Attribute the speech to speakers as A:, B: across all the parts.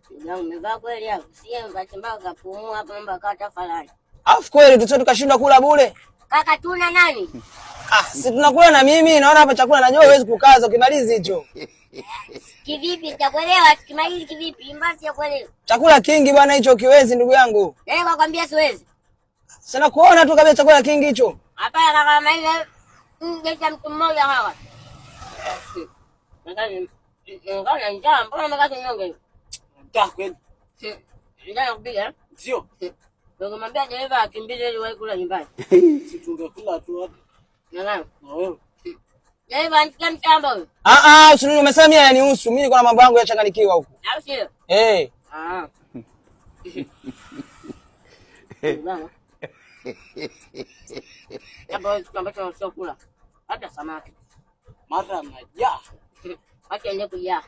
A: Ndio umevaa kweli hapo. Sio mbachambao kapumua hapa mambo akata falani.
B: Afu kweli tusio tukashindwa kula bure.
A: Kaka tuna nani?
B: Si tunakula na mimi, naona hapa chakula najua huwezi kukaza ukimaliza hicho.
A: Kivipi nitakuelewa, tukimaliza kivipi? Mbasi ya kuelewa.
B: Chakula kingi bwana hicho kiwezi ndugu yangu.
A: Nakwambia siwezi.
B: Sina kuona tu kabisa chakula kingi hicho.
A: Hapana kaka maile. Ndio mtu mmoja hawa. Ngana njaa, mbona mkate nyonge?
C: Njaa kweli.
A: Njaa kupiga?
C: Sio.
A: Ngomwambia dereva akimbize ili wae kula nyumbani.
C: Si tungekula tu hapa.
A: Nani?
C: Na wewe.
A: Dereva ansikia mtambo huyo.
B: Usinione umesema mimi yanihusu. Mimi niko na mambo yangu yachanganikiwa huko.
A: Au sio? Bwana. Hapo tukambacho sio kula. Hata samaki.
C: Mara majaa.
A: Acha nje kujaa.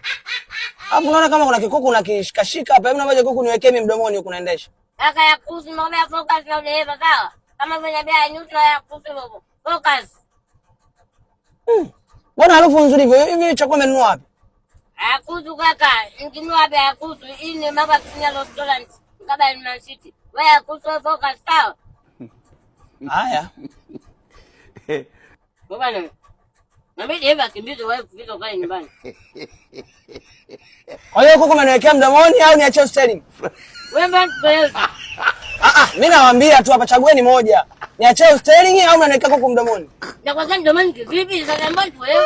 B: Hapo unaona kama kuna kikuku unakishikashika hapa. Hebu naomba kuku niwekee mimi mdomoni huko naendesha.
A: Kaka ya kuhusu mambo ya focus na dereva sawa? Kama vile bia neutral ya kuhusu hivyo. Focus.
B: Mbona harufu nzuri hivyo? Hivi chakula umenunua wapi?
A: Kuhusu kaka, nikinunua wapi ya kuhusu? Hii ni mambo ya kusinya restaurant. Kaba ni Man City. Wewe kuhusu focus sawa?
B: Haya.
A: Bwana. Na mimi dereva akimbize wae kufika kwa nyumbani.
B: Kwa hiyo kuku umeniwekea mdomoni au niache steering?
A: Wewe mbona kwenda?
B: Mimi nawaambia tu hapa chagueni moja. Niache steering au mnaniwekea kuku mdomoni?
A: Na kwa sababu mdomoni vipi sasa mbona wewe?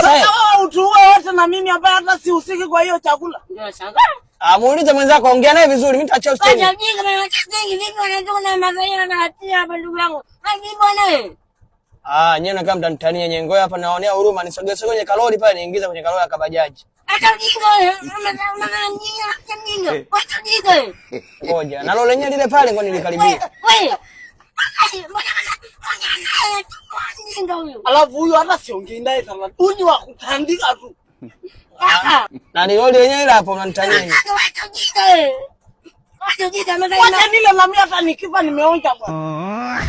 C: Sasa utuwe wote na mimi hapa hata sihusiki kwa hiyo chakula.
A: Ndio shangaa.
B: Muulize mwenzako ongea naye vizuri, mimi nitaacha steering.
A: Acha mjinga mimi steering vipi wanatoka na mazoea na hatia hapa ndugu yangu. Haji bwana wewe.
B: Nyewe na kama mtanitania nyengo hapa naonea huruma nisogeze kwenye kalori pale niingiza kwenye kalori ya kabajaji.
A: Acha mjinga wewe. Mjinga. Acha mjinga.
B: Ngoja. Na lolo lenyewe lile pale ngo nilikaribia.
A: Wewe.
C: Alafu huyu hata siongei naye kama uni wa kutandika tu.
B: Na ni lolo lenyewe ile hapo unanitania.
C: Wacha nile mami hata nikifa nimeonja bwana.